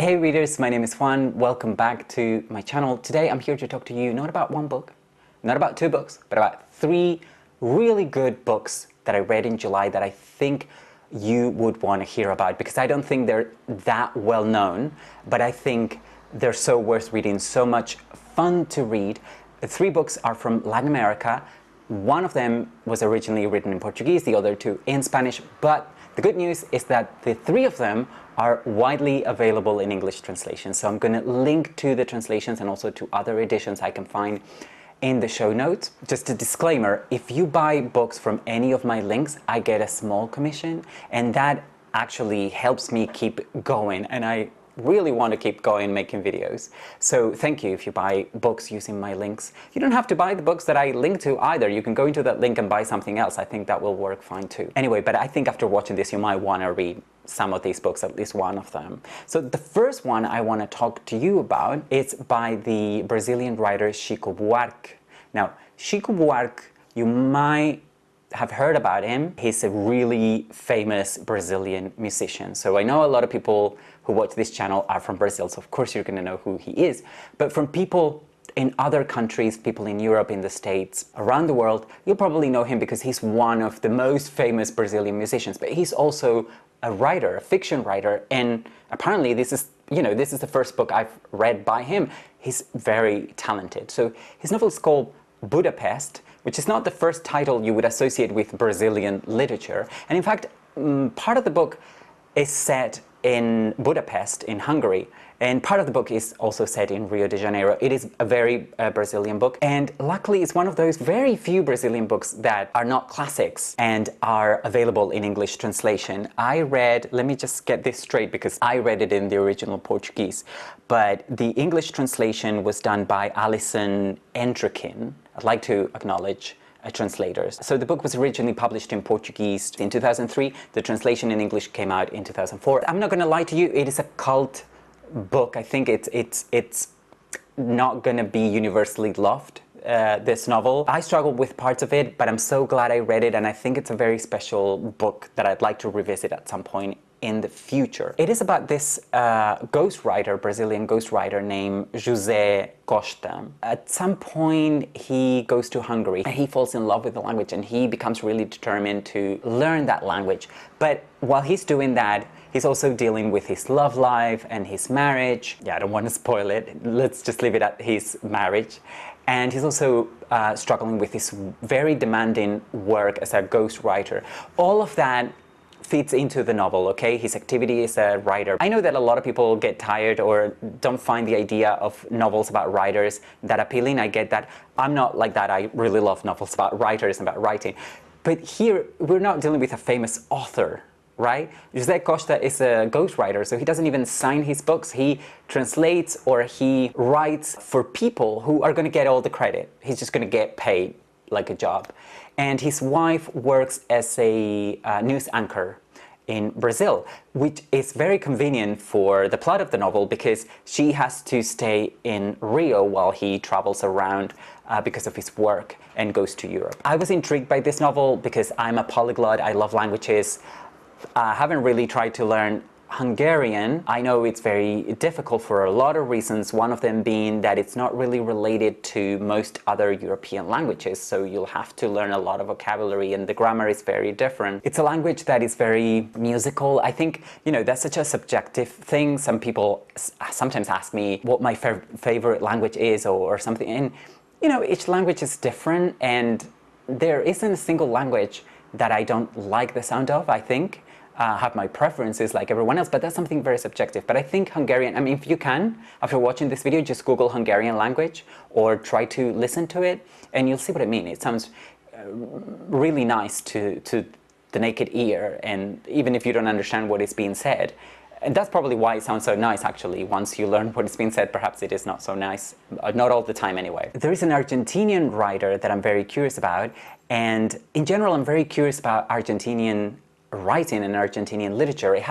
Hey readers, my name is Juan. Welcome back to my channel. Today I'm here to talk to you not about one book, not about two books, but about three really good books that I read in July that I think you would want to hear about, because I don't think they're that well known, but I think they're so worth reading, so much fun to read. The three books are from Latin America. One of them was originally written in Portuguese, the other two in Spanish, but the good news is that the three of them are widely available in English translation. So I'm going to link to the translations and also to other editions I can find in the show notes. Just a disclaimer, if you buy books from any of my links, I get a small commission, and that actually helps me keep going, and I really want to keep going making videos. So thank you if you buy books using my links. You don't have to buy the books that I link to either. You can go into that link and buy something else. I think that will work fine too. Anyway, but I think after watching this you might want to read some of these books, at least one of them. So the first one I want to talk to you about is by the Brazilian writer Chico Buarque. Now, Chico Buarque, you might have heard about him. He's a really famous Brazilian musician. So I know a lot of people who watch this channel are from Brazil, so of course you're going to know who he is. But from people in other countries, people in Europe, in the States, around the world, you'll probably know him because he's one of the most famous Brazilian musicians. But he's also a writer, a fiction writer, and apparently this is the first book I've read by him. He's very talented. So his novel is called Budapest, which is not the first title you would associate with Brazilian literature. And in fact, part of the book is set in Budapest, in Hungary, and part of the book is also set in Rio de Janeiro. It is a very Brazilian book, and luckily it's one of those very few Brazilian books that are not classics and are available in English translation. I read, let me just get this straight because I read it in the original Portuguese, but the English translation was done by Alison Entrekin. I'd like to acknowledge translators. So the book was originally published in Portuguese in 2003. The translation in English came out in 2004. I'm not going to lie to you, it is a cult book. I think it's not going to be universally loved, this novel. I struggled with parts of it, but I'm so glad I read it, and I think it's a very special book that I'd like to revisit at some point in the future. It is about this ghostwriter, Brazilian ghostwriter named José Costa. At some point he goes to Hungary and he falls in love with the language, and he becomes really determined to learn that language. But while he's doing that, he's also dealing with his love life and his marriage. Yeah, I don't want to spoil it. Let's just leave it at his marriage. And he's also struggling with his very demanding work as a ghostwriter. All of that fits into the novel, okay? His activity as a writer. I know that a lot of people get tired or don't find the idea of novels about writers that appealing. I get that. I'm not like that. I really love novels about writers and about writing. But here, we're not dealing with a famous author, right? José Costa is a ghostwriter, so he doesn't even sign his books. He translates or he writes for people who are going to get all the credit. He's just going to get paid like a job. And his wife works as a news anchor in Brazil, which is very convenient for the plot of the novel because she has to stay in Rio while he travels around because of his work and goes to Europe. I was intrigued by this novel because I'm a polyglot. I love languages. I haven't really tried to learn Hungarian. I know it's very difficult for a lot of reasons, one of them being that it's not really related to most other European languages, so you'll have to learn a lot of vocabulary and the grammar is very different. It's a language that is very musical. I think, that's such a subjective thing. Some people sometimes ask me what my favorite language is or something, and each language is different, and there isn't a single language that I don't like the sound of, I think. Have my preferences like everyone else, but that's something very subjective. But I think Hungarian, I mean, if you can, after watching this video, just Google Hungarian language or try to listen to it, and you'll see what I mean. It sounds really nice to the naked ear, and even if you don't understand what is being said. And that's probably why it sounds so nice, actually. Once you learn what is being said, perhaps it is not so nice. Not all the time, anyway. There is an Argentinian writer that I'm very curious about, and in general, I'm very curious about Argentinian writing and Argentinian literature.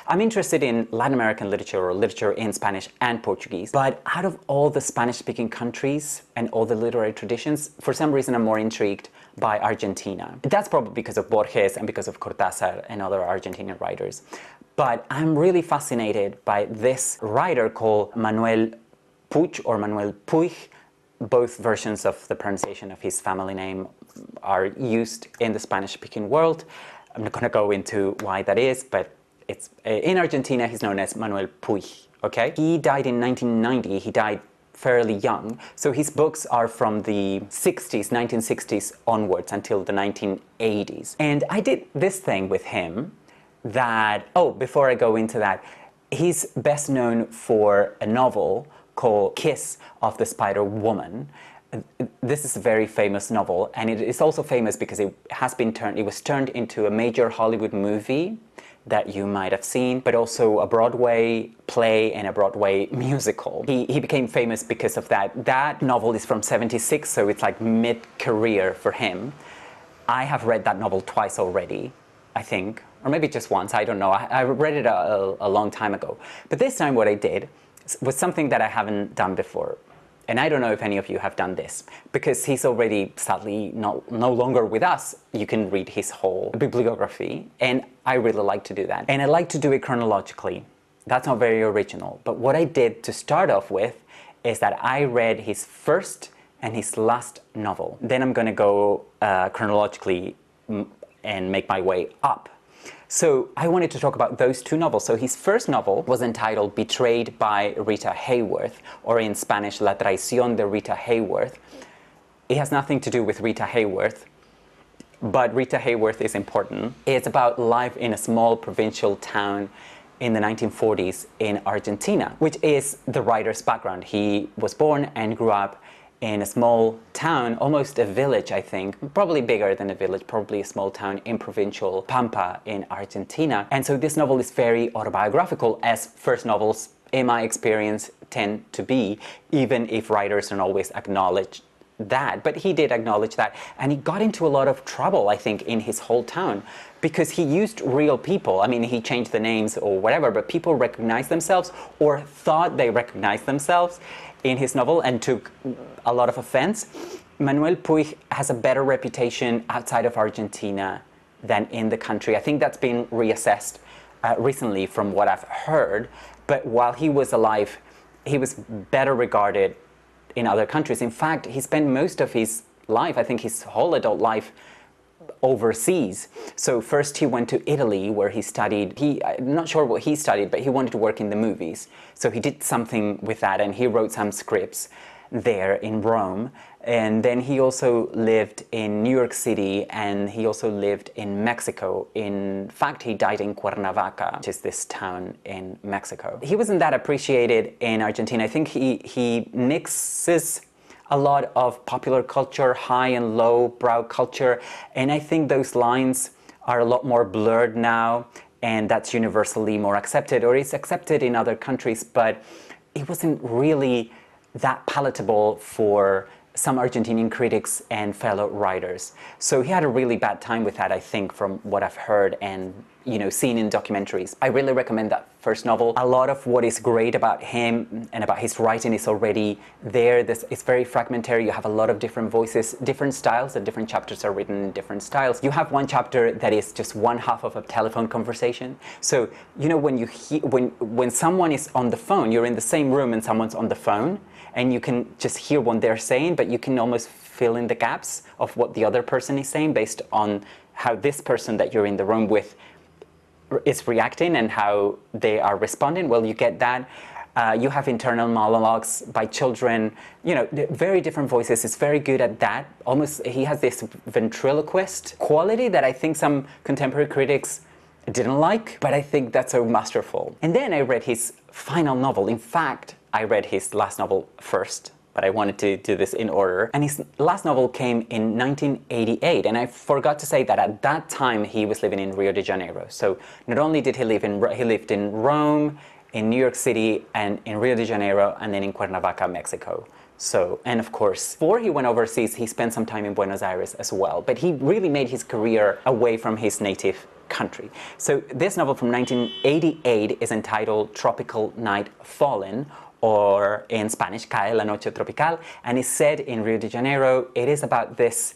I'm interested in Latin American literature or literature in Spanish and Portuguese, but out of all the Spanish-speaking countries and all the literary traditions, for some reason I'm more intrigued by Argentina. That's probably because of Borges and because of Cortázar and other Argentinian writers. But I'm really fascinated by this writer called Manuel Puig or Manuel Puig. Both versions of the pronunciation of his family name are used in the Spanish-speaking world. I'm not going to go into why that is, but it's in Argentina he's known as Manuel Puig. Okay? He died in 1990. He died fairly young. So his books are from the 60s, 1960s onwards until the 1980s. And I did this thing with him that, before I go into that, he's best known for a novel called Kiss of the Spider Woman. This is a very famous novel, and it is also famous because it was turned into a major Hollywood movie that you might have seen, but also a Broadway play and a Broadway musical. He became famous because of that. That novel is from '76, so it's like mid-career for him. I have read that novel twice already, I think, or maybe just once, I don't know. I read it a long time ago. But this time what I did was something that I haven't done before. And I don't know if any of you have done this, because he's already sadly no longer with us. You can read his whole bibliography, and I really like to do that. And I like to do it chronologically. That's not very original, but what I did to start off with is that I read his first and his last novel. Then I'm going to go chronologically and make my way up. So I wanted to talk about those two novels. So his first novel was entitled Betrayed by Rita Hayworth, or in Spanish, La Traición de Rita Hayworth. It has nothing to do with Rita Hayworth, but Rita Hayworth is important. It's about life in a small provincial town in the 1940s in Argentina, which is the writer's background. He was born and grew up in a small town, almost a village, I think, probably bigger than a village, probably a small town in provincial Pampa in Argentina. And so this novel is very autobiographical, as first novels, in my experience, tend to be, even if writers don't always acknowledge that. But he did acknowledge that, and he got into a lot of trouble, I think, in his whole town, because he used real people. I mean, he changed the names or whatever, but people recognized themselves or thought they recognized themselves in his novel and took a lot of offense. Manuel Puig has a better reputation outside of Argentina than in the country. I think that's been reassessed recently from what I've heard, but while he was alive, he was better regarded in other countries. In fact, he spent most of his life, I think his whole adult life, overseas. So first he went to Italy, where he studied, I'm not sure what he studied, but he wanted to work in the movies. So he did something with that, and he wrote some scripts there in Rome. And then he also lived in New York City, and he also lived in Mexico. In fact, he died in Cuernavaca, which is this town in Mexico. He wasn't that appreciated in Argentina. I think he mixes a lot of popular culture, high and low brow culture, and I think those lines are a lot more blurred now, and that's universally more accepted, or it's accepted in other countries, but it wasn't really that palatable for some Argentinian critics and fellow writers. So he had a really bad time with that, I think, from what I've heard and seen in documentaries. I really recommend that first novel. A lot of what is great about him and about his writing is already there. It's very fragmentary. You have a lot of different voices, different styles, and different chapters are written in different styles. You have one chapter that is just one half of a telephone conversation. So, when someone is on the phone, you're in the same room and someone's on the phone, and you can just hear what they're saying, but you can almost fill in the gaps of what the other person is saying based on how this person that you're in the room with is reacting and how they are responding. Well, you get that. You have internal monologues by children, very different voices. It's very good at that. Almost, he has this ventriloquist quality that I think some contemporary critics didn't like, but I think that's so masterful. And then I read his final novel. In fact, I read his last novel first, but I wanted to do this in order. And his last novel came in 1988, and I forgot to say that at that time he was living in Rio de Janeiro. So not only did he lived in Rome, in New York City, and in Rio de Janeiro, and then in Cuernavaca, Mexico. So, and of course, before he went overseas, he spent some time in Buenos Aires as well. But he really made his career away from his native country. So this novel from 1988 is entitled Tropical Night Fallen, or in Spanish, Cae la Noche Tropical, and is set in Rio de Janeiro. It is about this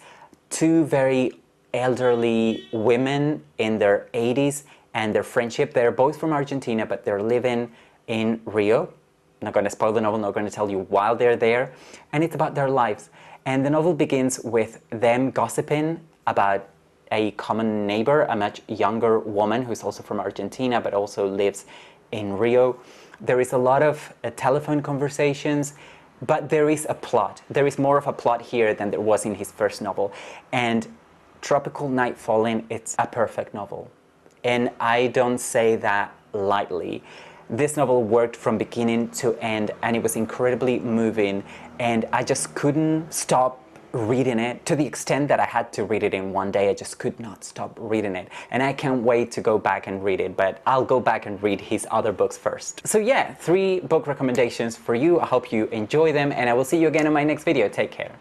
two very elderly women in their 80s and their friendship. They're both from Argentina, but they're living in Rio. I'm not going to spoil the novel, not going to tell you why they're there. And it's about their lives. And the novel begins with them gossiping about a common neighbor, a much younger woman who's also from Argentina, but also lives in Rio. There is a lot of telephone conversations, but there is a plot. There is more of a plot here than there was in his first novel. And Tropical Night Falling, it's a perfect novel. And I don't say that lightly. This novel worked from beginning to end, and it was incredibly moving, and I just couldn't stop reading it, to the extent that I had to read it in one day. I just could not stop reading it, and I can't wait to go back and read it, but I'll go back and read his other books first. So yeah, 3 book recommendations for you. I hope you enjoy them, and I will see you again in my next video. Take care.